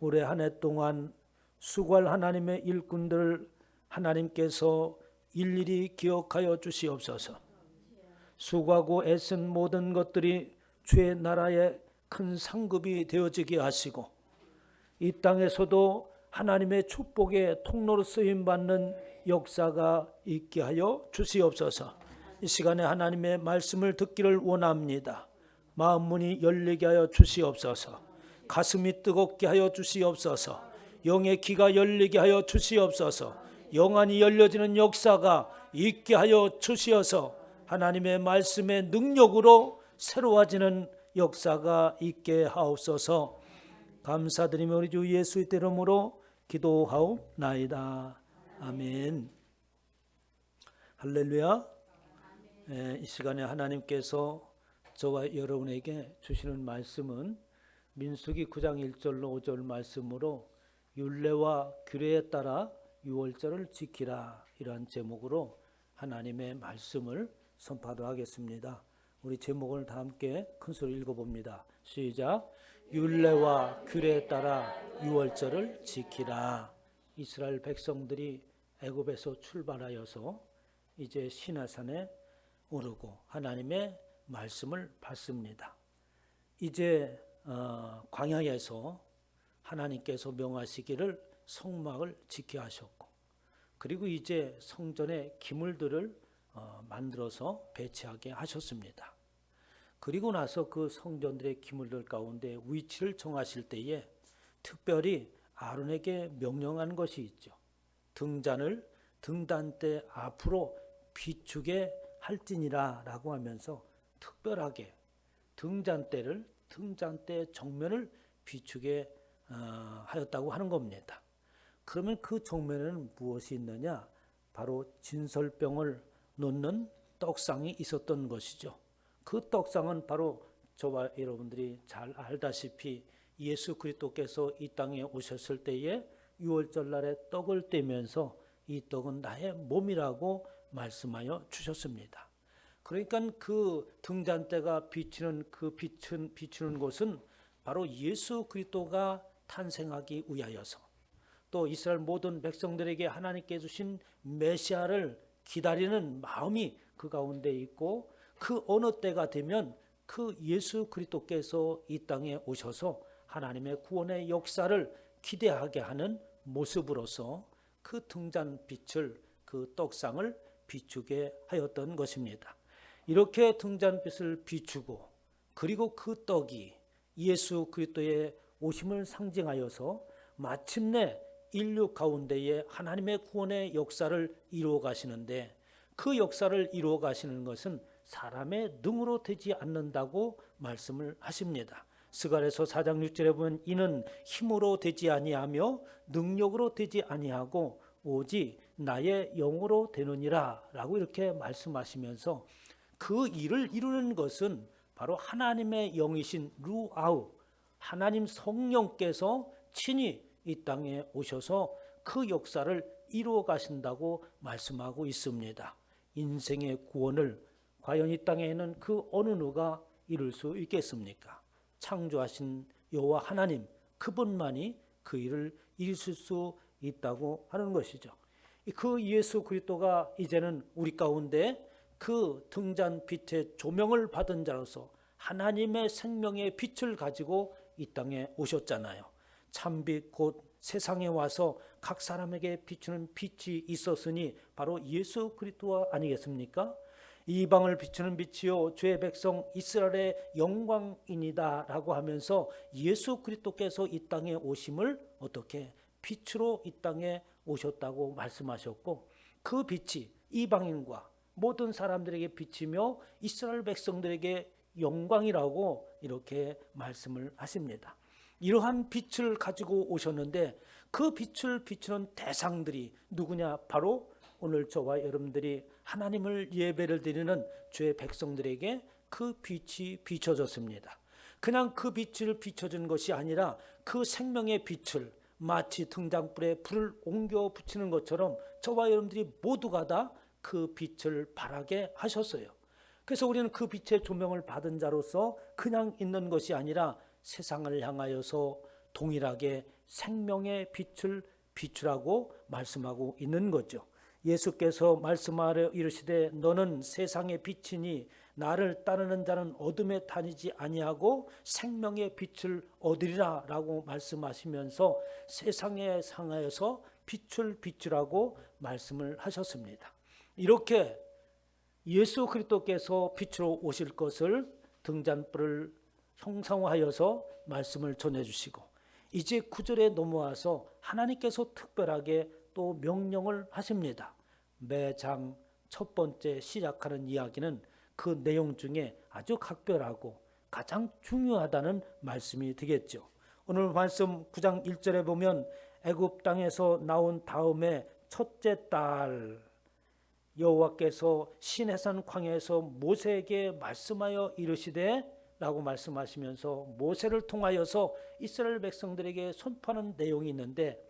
올해 한 해 동안 수고할 하나님의 일꾼들을 하나님께서 일일이 기억하여 주시옵소서. 수고하고 애쓴 모든 것들이 주의 나라의 큰 상급이 되어지게 하시고 이 땅에서도 하나님의 축복의 통로로 쓰임받는 역사가 있게 하여 주시옵소서. 이 시간에 하나님의 말씀을 듣기를 원합니다. 마음 문이 열리게 하여 주시옵소서. 가슴이 뜨겁게 하여 주시옵소서. 영의 귀가 열리게 하여 주시옵소서. 영안이 열려지는 역사가 있게 하여 주시어서 하나님의 말씀의 능력으로 새로워지는 역사가 있게 하옵소서. 감사드리며 우리 주 예수의 이름으로 기도하옵나이다. 아멘. 할렐루야. 이 시간에 하나님께서 저와 여러분에게 주시는 말씀은 민수기 9장 1절로 5절 말씀으로 율례와 규례에 따라 유월절을 지키라, 이러한 제목으로 하나님의 말씀을 선포하도록 하겠습니다. 우리 제목을 다 함께 큰 소리로 읽어봅니다. 시작. 율례와 규례에 따라 유월절을 지키라. 이스라엘 백성들이 애굽에서 출발하여서 이제 시내산에 오르고 하나님의 말씀을 받습니다. 이제 광야에서 하나님께서 명하시기를 성막을 지켜야 하셨고, 그리고 이제 성전에 기물들을 만들어서 배치하게 하셨습니다. 그리고 나서 그 성전들의 기물들 가운데 위치를 정하실 때에 특별히 아론에게 명령한 것이 있죠. 등잔을 등단대 앞으로 비추게 할지니라 라고 하면서 특별하게 등잔대를 등잔대 정면을 비추게 하였다고 하는 겁니다. 그러면 그 정면에는 무엇이 있느냐? 바로 진설병을 놓는 떡상이 있었던 것이죠. 그 떡상은 바로 저와 여러분들이 잘 알다시피 예수 그리스도께서 이 땅에 오셨을 때에 유월절날에 떡을 떼면서 이 떡은 나의 몸이라고 말씀하여 주셨습니다. 그러니까 그 등잔대가 비추는 그 비추는 곳은 바로 예수 그리스도가 탄생하기 위하여서, 또 이스라엘 모든 백성들에게 하나님께 주신 메시아를 기다리는 마음이 그 가운데 있고, 그 어느 때가 되면 그 예수 그리스도께서 이 땅에 오셔서 하나님의 구원의 역사를 기대하게 하는 모습으로서 그 등잔빛을, 그 떡상을 비추게 하였던 것입니다. 이렇게 등잔빛을 비추고, 그리고 그 떡이 예수 그리스도의 오심을 상징하여서 마침내 인류 가운데에 하나님의 구원의 역사를 이루어 가시는데, 그 역사를 이루어 가시는 것은 사람의 능으로 되지 않는다고 말씀을 하십니다. 스가랴서 4장 6절에 보면 이는 힘으로 되지 아니하며 능력으로 되지 아니하고 오직 나의 영으로 되느니라 라고 이렇게 말씀하시면서 그 일을 이루는 것은 바로 하나님의 영이신 루아우, 하나님 성령께서 친히 이 땅에 오셔서 그 역사를 이루어 가신다고 말씀하고 있습니다. 인생의 구원을 과연 이 땅에는 그 어느 누가 이룰 수 있겠습니까? 창조하신 여호와 하나님, 그분만이 그 일을 이루실 수 있다고 하는 것이죠. 그 예수 그리스도가 이제는 우리 가운데 그 등잔빛의 조명을 받은 자로서 하나님의 생명의 빛을 가지고 이 땅에 오셨잖아요. 참빛 곧 세상에 와서 각 사람에게 비추는 빛이 있었으니 바로 예수 그리스도 아니겠습니까? 이방을 비추는 빛이요 주의 백성 이스라엘의 영광이니다 라고 하면서 예수 그리스도께서 이 땅에 오심을 어떻게 빛으로 이 땅에 오셨다고 말씀하셨고, 그 빛이 이방인과 모든 사람들에게 비치며 이스라엘 백성들에게 영광이라고 이렇게 말씀을 하십니다. 이러한 빛을 가지고 오셨는데 그 빛을 비추는 대상들이 누구냐? 바로 오늘 저와 여러분들이 하나님을 예배를 드리는 주의 백성들에게 그 빛이 비춰졌습니다. 그냥 그 빛을 비춰준 것이 아니라 그 생명의 빛을 마치 등잔불에 불을 옮겨 붙이는 것처럼 저와 여러분들이 모두가 다 그 빛을 발하게 하셨어요. 그래서 우리는 그 빛의 조명을 받은 자로서 그냥 있는 것이 아니라 세상을 향하여서 동일하게 생명의 빛을 비추라고 말씀하고 있는 거죠. 예수께서 말씀하여 이르시되 너는 세상의 빛이니 나를 따르는 자는 어둠에 다니지 아니하고 생명의 빛을 얻으리라 라고 말씀하시면서 세상에 상하여서 빛을 비추라고 말씀을 하셨습니다. 이렇게 예수 그리스도께서 빛으로 오실 것을 등잔불을 형상화하여서 말씀을 전해주시고 이제 9절에 넘어와서 하나님께서 특별하게 또 명령을 하십니다. 매장 첫 번째 시작하는 이야기는 그 내용 중에 아주 각별하고 가장 중요하다는 말씀이 되겠죠. 오늘 말씀 9장 1절에 보면 애굽 땅에서 나온 다음에 첫째 달 여호와께서 시내산 광야에서 모세에게 말씀하여 이르시되 라고 말씀하시면서 모세를 통하여서 이스라엘 백성들에게 선포하는 내용이 있는데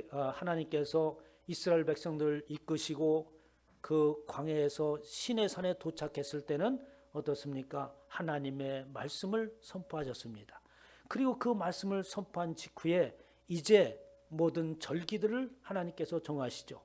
하나님께서 이스라엘 백성들을 이끄시고 그 광야에서 시내산에 도착했을 때는 어떻습니까? 하나님의 말씀을 선포하셨습니다. 그리고 그 말씀을 선포한 직후에 이제 모든 절기들을 하나님께서 정하시죠.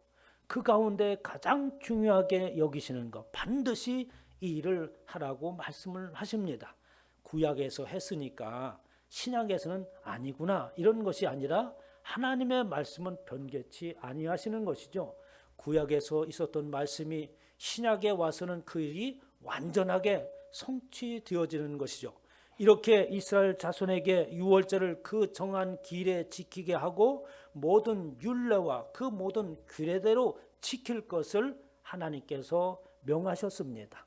그 가운데 가장 중요하게 여기시는 것, 반드시 이 일을 하라고 말씀을 하십니다. 구약에서 했으니까 신약에서는 아니구나 이런 것이 아니라 하나님의 말씀은 변개치 아니하시는 것이죠. 구약에서 있었던 말씀이 신약에 와서는 그 일이 완전하게 성취되어지는 것이죠. 이렇게 이스라엘 자손에게 유월절을 그 정한 길에 지키게 하고 모든 율례와 그 모든 규례대로 지킬 것을 하나님께서 명하셨습니다.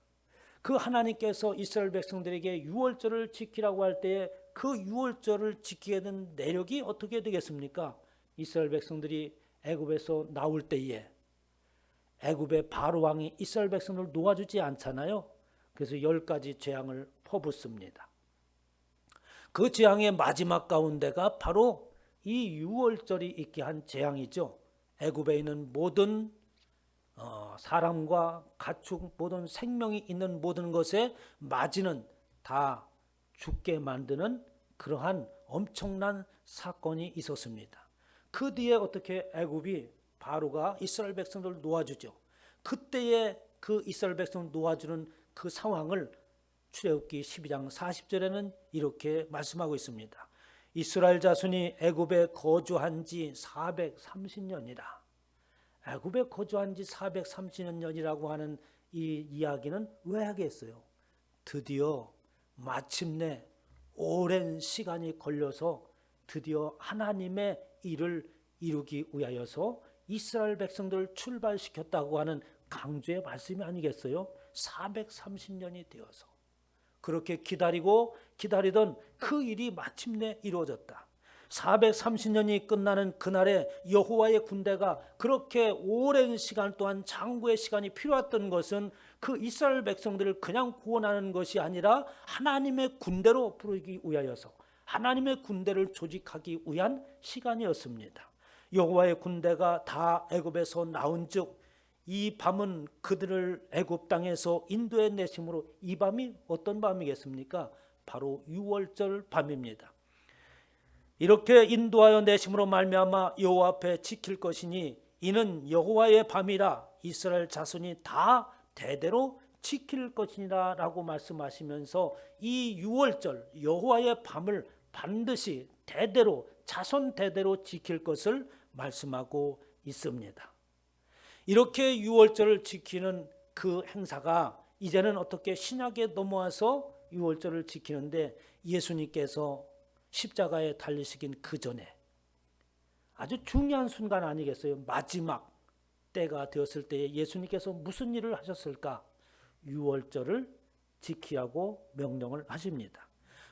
그 하나님께서 이스라엘 백성들에게 유월절을 지키라고 할 때에 그 유월절을 지키게 된 내력이 어떻게 되겠습니까? 이스라엘 백성들이 애굽에서 나올 때에 애굽의 바로 왕이 이스라엘 백성을 놓아주지 않잖아요. 그래서 10가지 재앙을 퍼붓습니다. 그 재앙의 마지막 가운데가 바로 이 유월절이 있게 한 재앙이죠. 애굽에 있는 모든 사람과 가축 모든 생명이 있는 모든 것에 맞이는 다 죽게 만드는 그러한 엄청난 사건이 있었습니다. 그 뒤에 어떻게 애굽이 바로가 이스라엘 백성들을 놓아주죠. 그때에 그 이스라엘 백성을 놓아주는 그 상황을 출애굽기 12장 40절에는 이렇게 말씀하고 있습니다. 이스라엘 자손이 애굽에 거주한 지 430년이라. 애굽에 거주한 지 430년이라고 하는 이 이야기는 왜 하겠어요? 드디어 마침내 오랜 시간이 걸려서 드디어 하나님의 일을 이루기 위하여서 이스라엘 백성들을 출발시켰다고 하는 강조의 말씀이 아니겠어요? 430년이 되어서 그렇게 기다리던 그 일이 마침내 이루어졌다. 430년이 끝나는 그날에 여호와의 군대가 그렇게 오랜 시간 동안 장구의 시간이 필요했던 것은 그 이스라엘 백성들을 그냥 구원하는 것이 아니라 하나님의 군대로 부르기 위하여서 하나님의 군대를 조직하기 위한 시간이었습니다. 여호와의 군대가 다 애굽에서 나온즉 이 밤은 그들을 애굽 땅에서 인도해 내심으로 이 밤이 어떤 밤이겠습니까? 바로 유월절 밤입니다. 이렇게 인도하여 내심으로 말미암아 여호와 앞에 지킬 것이니 이는 여호와의 밤이라 이스라엘 자손이 다 대대로 지킬 것이니라 라고 말씀하시면서 이 유월절 여호와의 밤을 반드시 대대로 자손 대대로 지킬 것을 말씀하고 있습니다. 이렇게 유월절을 지키는 그 행사가 이제는 어떻게 신약에 넘어와서 유월절을 지키는데 예수님께서 십자가에 달리시긴 그 전에 아주 중요한 순간 아니겠어요? 마지막 때가 되었을 때에 예수님께서 무슨 일을 하셨을까? 유월절을 지키라고 명령을 하십니다.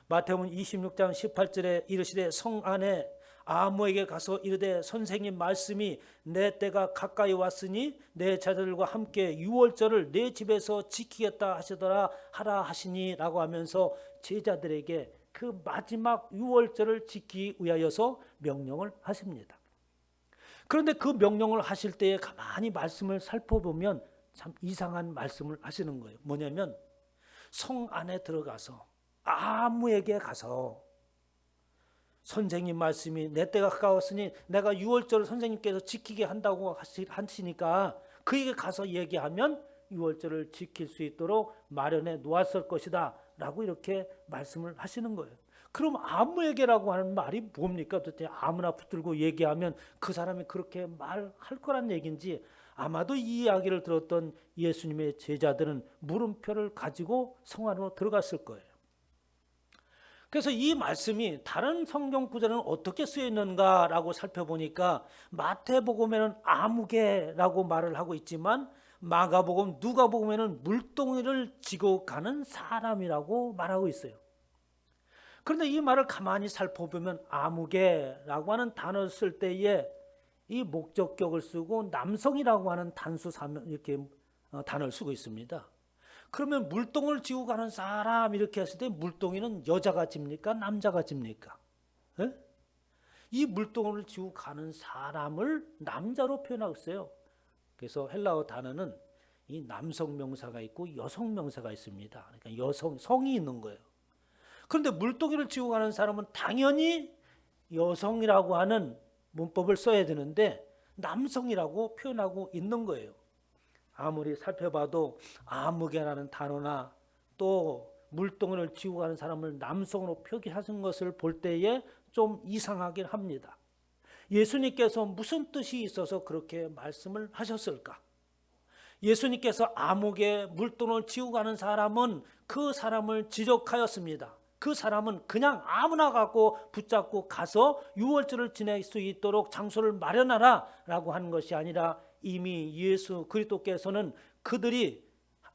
마태복음 26장 18절에 이르시되 성 안에 아무에게 가서 이르되 선생님 말씀이 내 때가 가까이 왔으니 내 자들과 함께 유월절을 내 집에서 지키겠다 하시더라 하라 하시니 라고 하면서 제자들에게 그 마지막 유월절을 지키기 위하여서 명령을 하십니다. 그런데 그 명령을 하실 때에 가만히 말씀을 살펴보면 참 이상한 말씀을 하시는 거예요. 뭐냐면 성 안에 들어가서 아무에게 가서 선생님 말씀이 내 때가 가까웠으니 내가 유월절을 선생님께서 지키게 한다고 하시니까 그에게 가서 얘기하면 유월절을 지킬 수 있도록 마련해 놓았을 것이다 라고 이렇게 말씀을 하시는 거예요. 그럼 아무에게라고 하는 말이 뭡니까? 도대체 아무나 붙들고 얘기하면 그 사람이 그렇게 말할 거란 얘기인지, 아마도 이 이야기를 들었던 예수님의 제자들은 물음표를 가지고 성 안으로 들어갔을 거예요. 그래서 이 말씀이 다른 성경 구절은 어떻게 쓰여 있는가라고 살펴보니까 마태복음에는 아무개라고 말을 하고 있지만 마가복음, 누가복음에는 물동이를 지고 가는 사람이라고 말하고 있어요. 그런데 이 말을 가만히 살펴보면 아무개라고 하는 단어를 쓸 때에 이 목적격을 쓰고 남성이라고 하는 단수 이렇게 단어를 쓰고 있습니다. 그러면 물동을 지고 가는 사람 이렇게 했을 때 물동이는 여자가 집니까? 남자가 집니까? 에? 이 물동을 지고 가는 사람을 남자로 표현하고 있어요. 그래서 헬라어 단어는 이 남성 명사가 있고 여성 명사가 있습니다. 그러니까 성이 있는 거예요. 그런데 물동이를 지고 가는 사람은 당연히 여성이라고 하는 문법을 써야 되는데 남성이라고 표현하고 있는 거예요. 아무리 살펴봐도 아무개라는 단어나 또 물동이를 지고 가는 사람을 남성으로 표기하신 것을 볼 때에 좀 이상하긴 합니다. 예수님께서 무슨 뜻이 있어서 그렇게 말씀을 하셨을까? 예수님께서 아무개 물동을 지고 가는 사람은 그 사람을 지적하였습니다. 그 사람은 그냥 아무나 갖고 붙잡고 가서 유월절을 지낼 수 있도록 장소를 마련하라 라고 하는 것이 아니라 이미 예수 그리스도께서는 그들이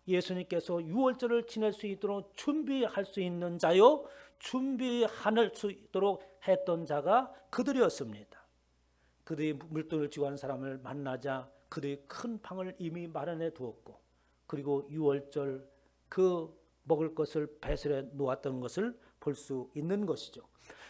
예수님께서 유월절을 지낼 수 있도록 준비할 수 있는 자요, 준비할 수 있도록 했던 자가 그들이었습니다. 그들이 물동을 지고 가는 사람을 만나자 그들이 큰 방을 이미 마련해 두었고, 그리고 유월절 그 먹을 것을 배설해 놓았던 것을 볼 수 있는 것이죠.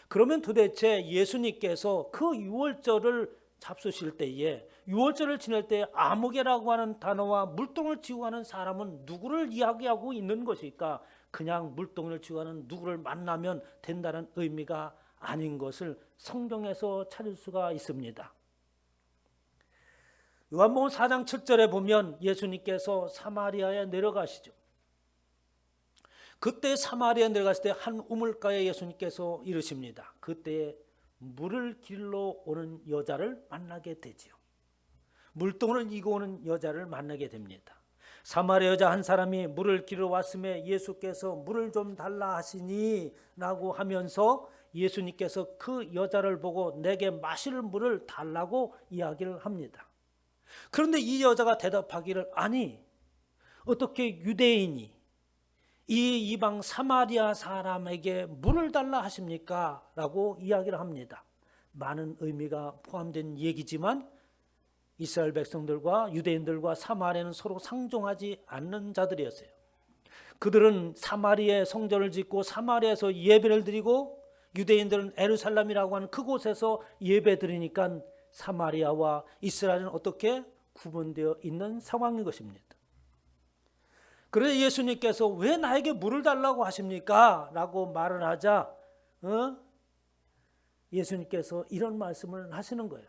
그러면 도대체 예수님께서 그 유월절을 잡수실 때에, 유월절을 지낼 때 아무개라고 하는 단어와 물동을 지고 가는 사람은 누구를 이야기하고 있는 것일까? 그냥 물동을 지고 가는 누구를 만나면 된다는 의미가 아닌 것을 성경에서 찾을 수가 있습니다. 요한복음 4장 7절에 보면 예수님께서 사마리아에 내려가시죠. 그때 사마리아에 내려갔을 때 한 우물가에 예수님께서 이르십니다. 그때 물을 길러 오는 여자를 만나게 되지요. 물동을 이고 오는 여자를 만나게 됩니다. 사마리아 여자 한 사람이 물을 길러 왔음에 예수께서 물을 좀 달라 하시니 라고 하면서 예수님께서 그 여자를 보고 내게 마실 물을 달라고 이야기를 합니다. 그런데 이 여자가 대답하기를, 아니 어떻게 유대인이 이 이방 사마리아 사람에게 물을 달라 하십니까? 라고 이야기를 합니다. 많은 의미가 포함된 얘기지만 이스라엘 백성들과 유대인들과 사마리아는 서로 상종하지 않는 자들이었어요. 그들은 사마리아에 성전을 짓고 사마리아에서 예배를 드리고 유대인들은 에루살렘이라고 하는 그곳에서 예배 드리니까 사마리아와 이스라엘은 어떻게 구분되어 있는 상황인 것입니다. 그래서 예수님께서 왜 나에게 물을 달라고 하십니까? 라고 말을 하자 예수님께서 이런 말씀을 하시는 거예요.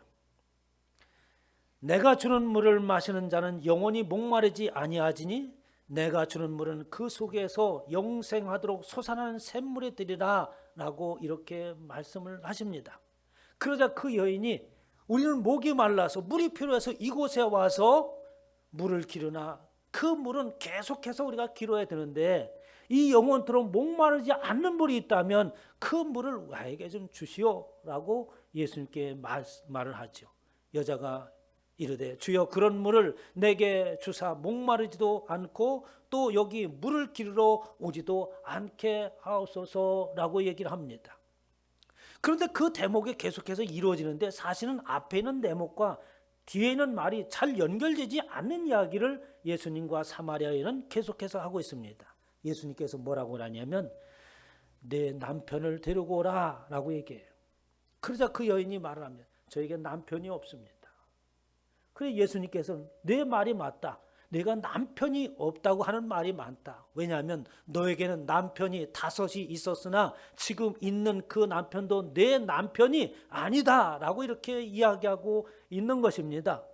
내가 주는 물을 마시는 자는 영원히 목마르지 아니하지니 내가 주는 물은 그 속에서 영생하도록 솟아나는 샘물이 되리라 라고 이렇게 말씀을 하십니다. 그러자 그 여인이 우리는 목이 말라서 물이 필요해서 이곳에 와서 물을 기르나 그 물은 계속해서 우리가 기르어야 되는데 이 영원토록 목마르지 않는 물이 있다면 그 물을 나에게 좀 주시오 라고 예수님께 말을 하죠. 여자가 이르되 주여 그런 물을 내게 주사 목마르지도 않고 또 여기 물을 기르러 오지도 않게 하옵소서라고 얘기를 합니다. 그런데 그 대목이 계속해서 이루어지는데 사실은 앞에 있는 대목과 뒤에 있는 말이 잘 연결되지 않는 이야기를 예수님과 사마리아인은 계속해서 하고 있습니다. 예수님께서 뭐라고 하냐면 내 남편을 데리고 오라 라고 얘기해요. 그러자 그 여인이 말을 합니다. 저에게 남편이 없습니다. 그래서 예수님께서는 내 말이 맞다. 내가 남편이 없다고 하는 말이 많다. 왜냐하면 너에게는 남편이 5이 있었으나 지금 있는 그 남편도 내 남편이 아니다 라고 이렇게 이야기하고 있는 것입니다.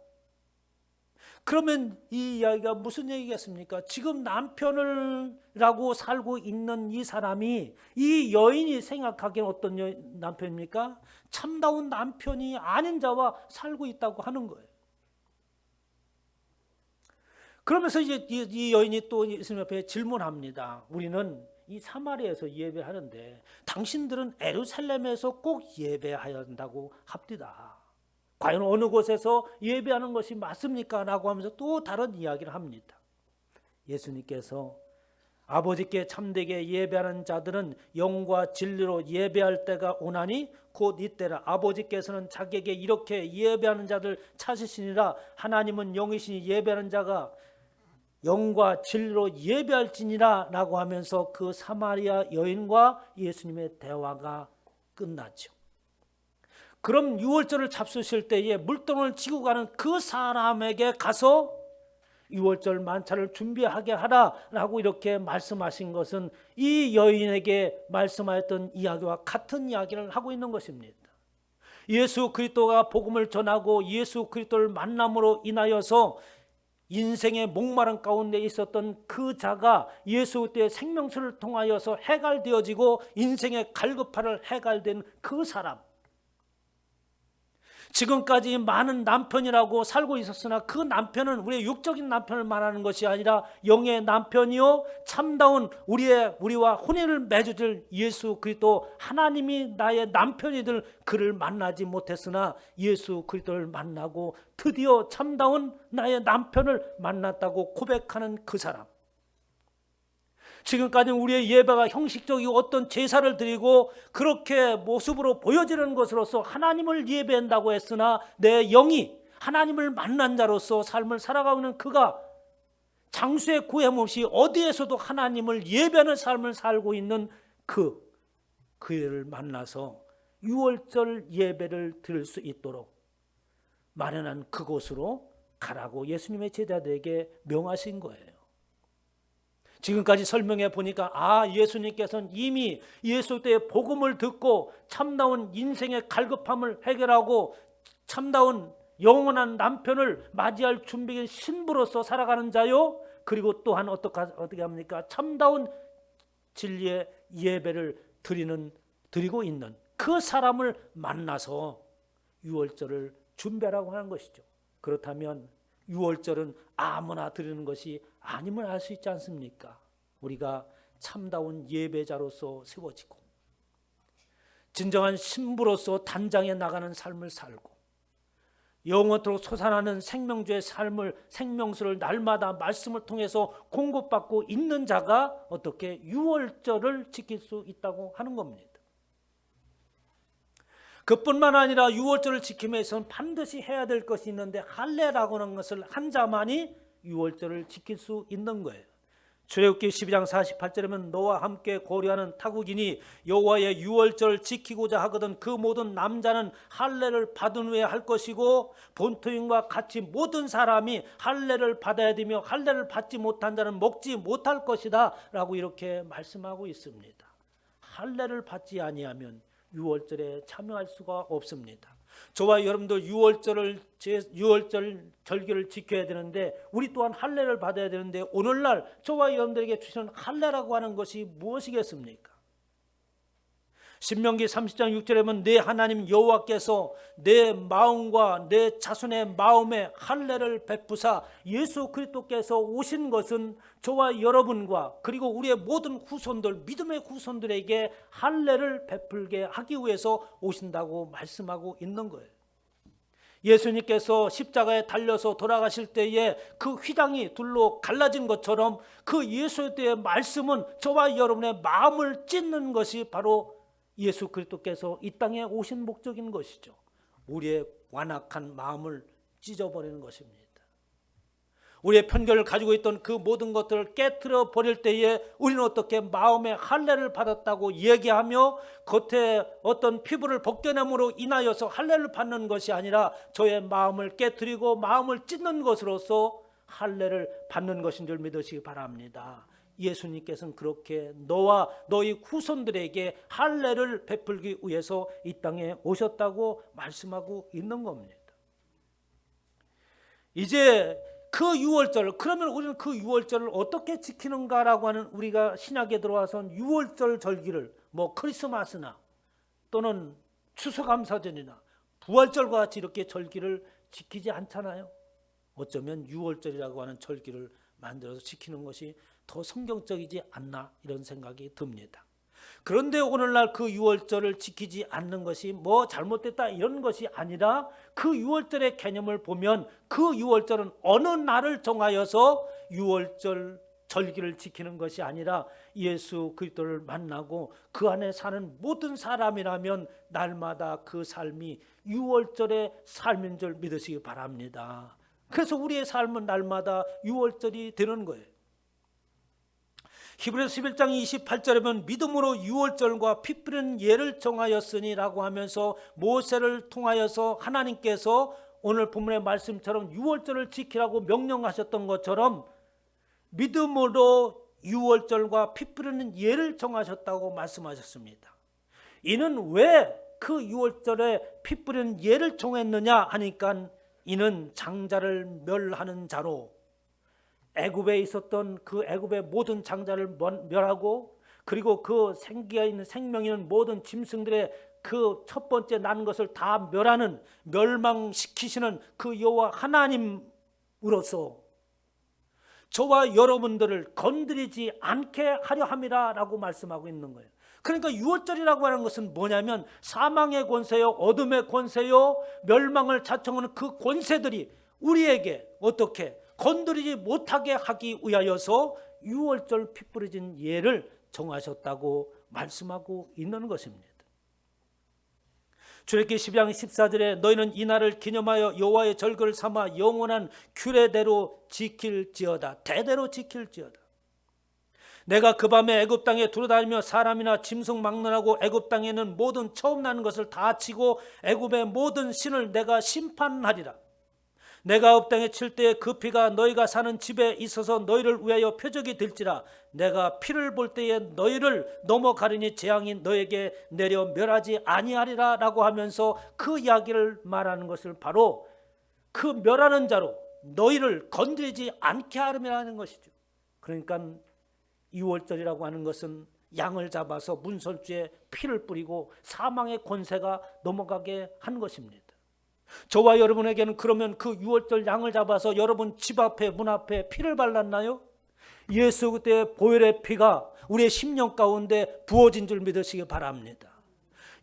그러면 이 이야기가 무슨 얘기겠습니까? 지금 남편을라고 살고 있는 이 사람이, 이 여인이 생각하기엔 어떤 남편입니까? 참다운 남편이 아닌 자와 살고 있다고 하는 거예요. 그러면서 이제 이 여인이 또 예수님 앞에 질문합니다. 우리는 이 사마리아에서 예배하는데 당신들은 예루살렘에서 꼭 예배해야 한다고 합디다. 과연 어느 곳에서 예배하는 것이 맞습니까? 라고 하면서 또 다른 이야기를 합니다. 예수님께서 아버지께 참되게 예배하는 자들은 영과 진리로 예배할 때가 오나니 곧 이때라. 아버지께서는 자기에게 이렇게 예배하는 자들 찾으시니라. 하나님은 영이시니 예배하는 자가 영과 진리로 예배할지니라 라고 하면서 그 사마리아 여인과 예수님의 대화가 끝났죠. 그럼 유월절을 잡수실 때에 물동을 지고 가는 그 사람에게 가서 유월절 만찬을 준비하게 하라라고 이렇게 말씀하신 것은 이 여인에게 말씀하였던 이야기와 같은 이야기를 하고 있는 것입니다. 예수 그리스도가 복음을 전하고 예수 그리스도를 만남으로 인하여서 인생의 목마른 가운데 있었던 그 자가 예수 그리스도의 생명수를 통하여서 해갈되어지고 인생의 갈급함을 해갈된 그 사람, 지금까지 많은 남편이라고 살고 있었으나 그 남편은 우리의 육적인 남편을 말하는 것이 아니라 영의 남편이요 참다운 우리와 혼인을 맺어줄 예수 그리스도 하나님이 나의 남편이들 그를 만나지 못했으나 예수 그리스도를 만나고 드디어 참다운 나의 남편을 만났다고 고백하는 그 사람. 지금까지는 우리의 예배가 형식적이고 어떤 제사를 드리고 그렇게 모습으로 보여지는 것으로서 하나님을 예배한다고 했으나 내 영이 하나님을 만난 자로서 삶을 살아가고 있는 그가 장수의 구애낌 없이 어디에서도 하나님을 예배하는 삶을 살고 있는 그를 만나서 유월절 예배를 드릴 수 있도록 마련한 그곳으로 가라고 예수님의 제자들에게 명하신 거예요. 지금까지 설명해 보니까 예수님께서는 이미 예수 때의 복음을 듣고 참다운 인생의 갈급함을 해결하고 참다운 영원한 남편을 맞이할 준비된 신부로서 살아가는 자요. 그리고 또한 어떻게 합니까? 참다운 진리의 예배를 드리고 있는 그 사람을 만나서 유월절을 준비하라고 하는 것이죠. 그렇다면 유월절은 아무나 드리는 것이 아님을 알 수 있지 않습니까? 우리가 참다운 예배자로서 세워지고 진정한 신부로서 단장해 나가는 삶을 살고 영원토록 솟아나는 생명주의 삶을 생명수를 날마다 말씀을 통해서 공급받고 있는 자가 어떻게 유월절을 지킬 수 있다고 하는 겁니다. 그뿐만 아니라 유월절을 지키기 위해서는 반드시 해야 될 것이 있는데 할례라고 하는 것을 한 자만이 유월절을 지킬 수 있는 거예요. 출애굽기 12장 48절에는 너와 함께 고려하는 타국인이 여호와의 유월절을 지키고자 하거든 그 모든 남자는 할례를 받은 후에 할 것이고 본토인과 같이 모든 사람이 할례를 받아야 되며 할례를 받지 못한 자는 먹지 못할 것이다 라고 이렇게 말씀하고 있습니다. 할례를 받지 아니하면 유월절에 참여할 수가 없습니다. 저와 여러분들 유월절 절기를 지켜야 되는데 우리 또한 할례를 받아야 되는데 오늘날 저와 여러분들에게 주시는 할례라고 하는 것이 무엇이겠습니까? 신명기 30장 6절에 보면 내 하나님 여호와께서 내 마음과 내 자손의 마음에 할례를 베푸사 예수 그리스도께서 오신 것은 저와 여러분과 그리고 우리의 모든 후손들 믿음의 후손들에게 할례를 베풀게 하기 위해서 오신다고 말씀하고 있는 거예요. 예수님께서 십자가에 달려서 돌아가실 때에 그 휘장이 둘로 갈라진 것처럼 그 예수의 때의 말씀은 저와 여러분의 마음을 찢는 것이 바로 예수 그리스도께서 이 땅에 오신 목적인 것이죠. 우리의 완악한 마음을 찢어버리는 것입니다. 우리의 편견을 가지고 있던 그 모든 것들을 깨트려 버릴 때에 우리는 어떻게 마음의 할례를 받았다고 얘기하며 겉에 어떤 피부를 벗겨냄으로 인하여서 할례를 받는 것이 아니라 저의 마음을 깨트리고 마음을 찢는 것으로서 할례를 받는 것인 줄 믿으시기 바랍니다. 예수님께서는 그렇게 너와 너희 후손들에게 할례를 베풀기 위해서 이 땅에 오셨다고 말씀하고 있는 겁니다. 이제 그 유월절, 그러면 우리는 그 유월절을 어떻게 지키는가라고 하는, 우리가 신약에 들어와서 유월절 절기를 크리스마스나 또는 추수감사절이나 부활절과 같이 이렇게 절기를 지키지 않잖아요. 어쩌면 유월절이라고 하는 절기를 만들어서 지키는 것이 더 성경적이지 않나, 이런 생각이 듭니다. 그런데 오늘날 그 유월절을 지키지 않는 것이 잘못됐다 이런 것이 아니라, 그 유월절의 개념을 보면 그 유월절은 어느 날을 정하여서 유월절 절기를 지키는 것이 아니라 예수 그리스도를 만나고 그 안에 사는 모든 사람이라면 날마다 그 삶이 유월절의 삶인 줄 믿으시기 바랍니다. 그래서 우리의 삶은 날마다 유월절이 되는 거예요. 히브리서 11장 28절에 보면 믿음으로 유월절과 피 뿌리는 예를 정하였으니 라고 하면서 모세를 통하여서 하나님께서 오늘 본문의 말씀처럼 유월절을 지키라고 명령하셨던 것처럼 믿음으로 유월절과 피 뿌리는 예를 정하셨다고 말씀하셨습니다. 이는 왜 그 유월절에 피 뿌리는 예를 정했느냐 하니까, 이는 장자를 멸하는 자로, 애굽에 있었던 그 애굽의 모든 장자를 멸하고, 그리고 그 생기가 있는 생명이 있는 모든 짐승들의 그 첫 번째 난 것을 다 멸하는, 멸망시키시는 그 여호와 하나님으로서 저와 여러분들을 건드리지 않게 하려 함이라 라고 말씀하고 있는 거예요. 그러니까 유월절이라고 하는 것은 뭐냐면, 사망의 권세요, 어둠의 권세요, 멸망을 자청하는 그 권세들이 우리에게 어떻게 건드리지 못하게 하기 위하여서 유월절 피 뿌려진 예를 정하셨다고 말씀하고 있는 것입니다. 출애굽기 12장 14절에 너희는 이 날을 기념하여 여호와의 절기를 삼아 영원한 규례대로 지킬지어다. 대대로 지킬지어다. 내가 그 밤에 애굽 땅에 두루다니며 사람이나 짐승 막론하고 애굽 땅에 있는 모든 처음 나는 것을 다 치고 애굽의 모든 신을 내가 심판하리라. 내가 애굽 땅에 칠 때에 그 피가 너희가 사는 집에 있어서 너희를 위하여 표적이 될지라. 내가 피를 볼 때에 너희를 넘어가리니 재앙이 너에게 내려 멸하지 아니하리라 라고 하면서 그 이야기를 말하는 것을 바로 그 멸하는 자로 너희를 건드리지 않게 하려는 것이죠. 그러니까 유월절이라고 하는 것은 양을 잡아서 문설주에 피를 뿌리고 사망의 권세가 넘어가게 한 것입니다. 저와 여러분에게는 그러면 그 유월절 양을 잡아서 여러분 집 앞에 문 앞에 피를 발랐나요? 예수 그때의 보혈의 피가 우리의 심령 가운데 부어진 줄 믿으시기 바랍니다.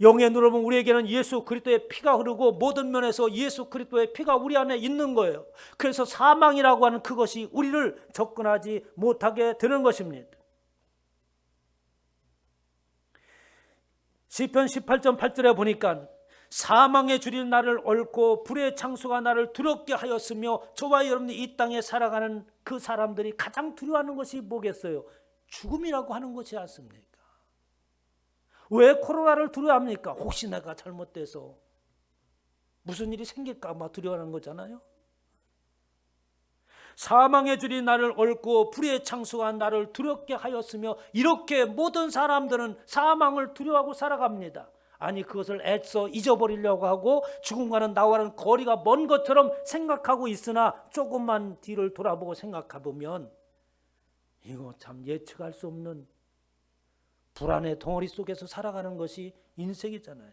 영의 눈으로 보면 우리에게는 예수 그리스도의 피가 흐르고 모든 면에서 예수 그리스도의 피가 우리 안에 있는 거예요. 그래서 사망이라고 하는 그것이 우리를 접근하지 못하게 되는 것입니다. 시편 18편 8절에 보니까 사망의 줄이 나를 얽고 불의 창수가 나를 두렵게 하였으며, 저와 여러분이 이 땅에 살아가는 그 사람들이 가장 두려워하는 것이 뭐겠어요? 죽음이라고 하는 것이 않습니까? 왜 코로나를 두려워합니까? 혹시 내가 잘못돼서 무슨 일이 생길까 봐 두려워하는 거잖아요. 사망의 줄이 나를 얽고 불의 창수가 나를 두렵게 하였으며, 이렇게 모든 사람들은 사망을 두려워하고 살아갑니다. 아니 그것을 애써 잊어버리려고 하고 죽음과는 나와는 거리가 먼 것처럼 생각하고 있으나, 조금만 뒤를 돌아보고 생각해보면 이거 참 예측할 수 없는 불안의 덩어리 속에서 살아가는 것이 인생이잖아요.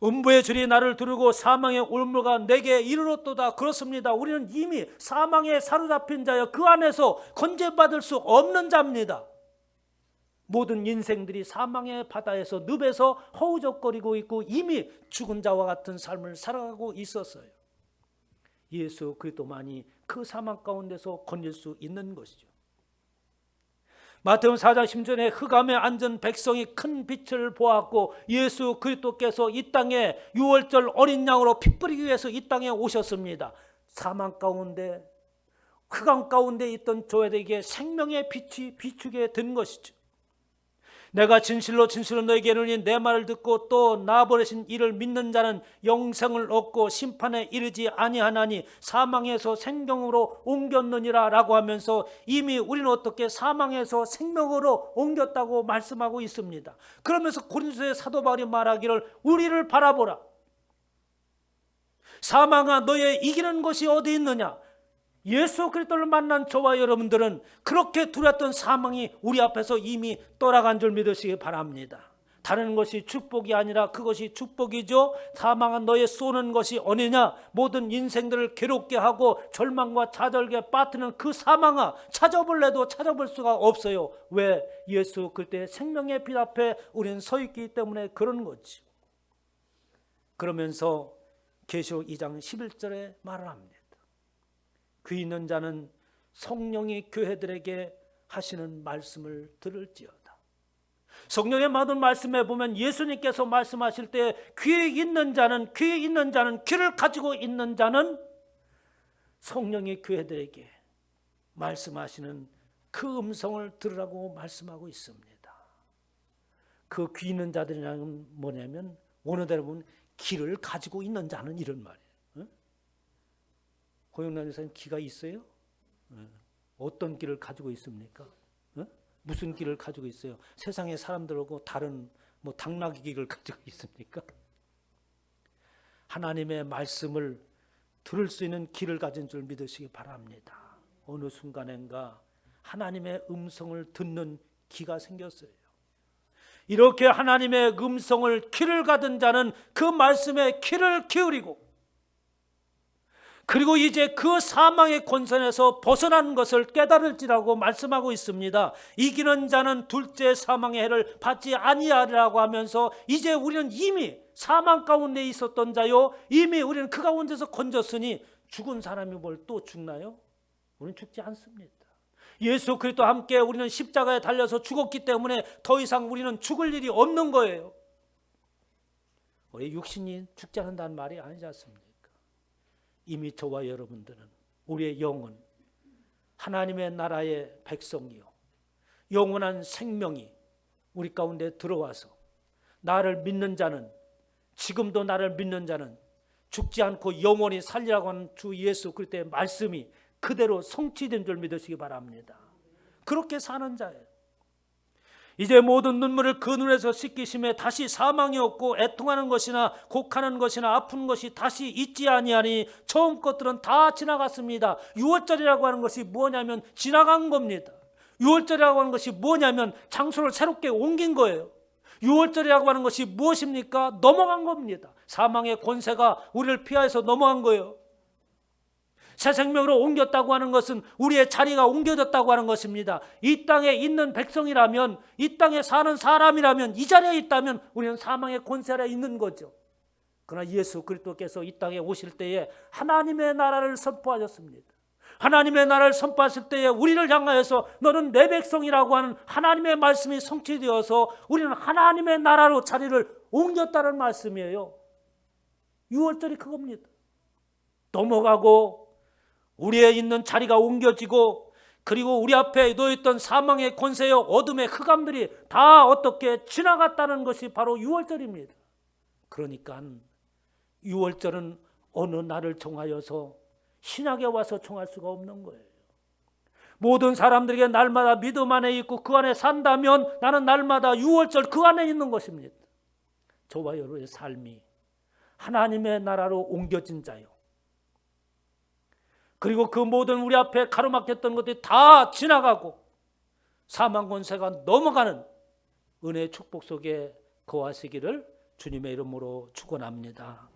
음부의 줄이 나를 두르고 사망의 올무가 내게 이르렀도다. 그렇습니다. 우리는 이미 사망에 사로잡힌 자여 그 안에서 건져받을 수 없는 자입니다. 모든 인생들이 사망의 바다에서 늪에서 허우적거리고 있고 이미 죽은 자와 같은 삶을 살아가고 있었어요. 예수 그리스도만이 그 사망 가운데서 건질 수 있는 것이죠. 마태복음 4장 10절에 흑암에 앉은 백성이 큰 빛을 보았고, 예수 그리스도께서 이 땅에 유월절 어린 양으로 피 뿌리기 위해서 이 땅에 오셨습니다. 사망 가운데 흑암 가운데 있던 저에게 생명의 빛이 비추게 된 것이죠. 내가 진실로 진실로 너에게 이르노니 내 말을 듣고 또 나 보내신 이를 믿는 자는 영생을 얻고 심판에 이르지 아니하나니 사망에서 생명으로 옮겼느니라 라고 하면서 이미 우리는 어떻게 사망에서 생명으로 옮겼다고 말씀하고 있습니다. 그러면서 고린도서의 사도 바울이 말하기를 우리를 바라보라. 사망아 너의 이기는 것이 어디 있느냐? 예수 그리스도를 만난 저와 여러분들은 그렇게 두려웠던 사망이 우리 앞에서 이미 떠나간 줄 믿으시기 바랍니다. 다른 것이 축복이 아니라 그것이 축복이죠. 사망은 너의 쏘는 것이 어느냐? 모든 인생들을 괴롭게 하고 절망과 좌절에 빠뜨리는 그 사망아, 찾아볼래도 찾아볼 수가 없어요. 왜? 예수 그리스도의 생명의 빛 앞에 우리는 서 있기 때문에 그런 거지. 그러면서 계시록 2장 11절에 말을 합니다. 귀 있는 자는 성령이 교회들에게 하시는 말씀을 들을지어다. 성령의 모든 말씀에 보면 예수님께서 말씀하실 때 귀 있는 자는 귀를 가지고 있는 자는 성령이 교회들에게 말씀하시는 그 음성을 들으라고 말씀하고 있습니다. 그 귀 있는 자들이라는 뭐냐면 원어대로 보면 귀를 가지고 있는 자는 이런 말이에요. 고영란 여사님 귀가 있어요? 어떤 귀를 가지고 있습니까? 무슨 귀를 가지고 있어요? 세상의 사람들하고 다른 당나귀 귀를 가지고 있습니까? 하나님의 말씀을 들을 수 있는 귀를 가진 줄 믿으시기 바랍니다. 어느 순간인가 하나님의 음성을 듣는 귀가 생겼어요. 이렇게 하나님의 음성을 귀를 가진 자는 그 말씀에 귀를 기울이고 그리고 이제 그 사망의 권선에서 벗어난 것을 깨달을지라고 말씀하고 있습니다. 이기는 자는 둘째 사망의 해를 받지 아니하리라고 하면서 이제 우리는 이미 사망 가운데 있었던 자요, 이미 우리는 그 가운데서 건졌으니 죽은 사람이 뭘 또 죽나요? 우리는 죽지 않습니다. 예수 그리스도와 함께 우리는 십자가에 달려서 죽었기 때문에 더 이상 우리는 죽을 일이 없는 거예요. 우리 육신이 죽지 않는다는 말이 아니지 않습니까? 이미 저와 여러분들은 우리의 영은 하나님의 나라의 백성이요 영원한 생명이 우리 가운데 들어와서 나를 믿는 자는, 지금도 나를 믿는 자는 죽지 않고 영원히 살리라고 하는 주 예수 그리스도의 말씀이 그대로 성취된 줄 믿으시기 바랍니다. 그렇게 사는 자예요. 이제 모든 눈물을 그 눈에서 씻기심에 다시 사망이 없고 애통하는 것이나 곡하는 것이나 아픈 것이 다시 있지 아니하니 처음 것들은 다 지나갔습니다. 6월절이라고 하는 것이 뭐냐면 지나간 겁니다. 6월절이라고 하는 것이 뭐냐면 장소를 새롭게 옮긴 거예요. 6월절이라고 하는 것이 무엇입니까? 넘어간 겁니다. 사망의 권세가 우리를 피하여서 넘어간 거예요. 새 생명으로 옮겼다고 하는 것은 우리의 자리가 옮겨졌다고 하는 것입니다. 이 땅에 있는 백성이라면, 이 땅에 사는 사람이라면, 이 자리에 있다면 우리는 사망의 권세 아래 있는 거죠. 그러나 예수 그리스도께서 이 땅에 오실 때에 하나님의 나라를 선포하셨습니다. 하나님의 나라를 선포하실 때에 우리를 향하여서 너는 내 백성이라고 하는 하나님의 말씀이 성취되어서 우리는 하나님의 나라로 자리를 옮겼다는 말씀이에요. 6월절이 그겁니다. 넘어가고 우리의 있는 자리가 옮겨지고 그리고 우리 앞에 놓였던 사망의 권세요 어둠의 흑암들이 다 어떻게 지나갔다는 것이 바로 6월절입니다. 그러니까 6월절은 어느 날을 정하여서 신약에 와서 정할 수가 없는 거예요. 모든 사람들에게 날마다 믿음 안에 있고 그 안에 산다면 나는 날마다 6월절 그 안에 있는 것입니다. 저와 여러분의 삶이 하나님의 나라로 옮겨진 자요. 그리고 그 모든 우리 앞에 가로막혔던 것들이 다 지나가고 사망 권세가 넘어가는 은혜의 축복 속에 거하시기를 주님의 이름으로 축원합니다.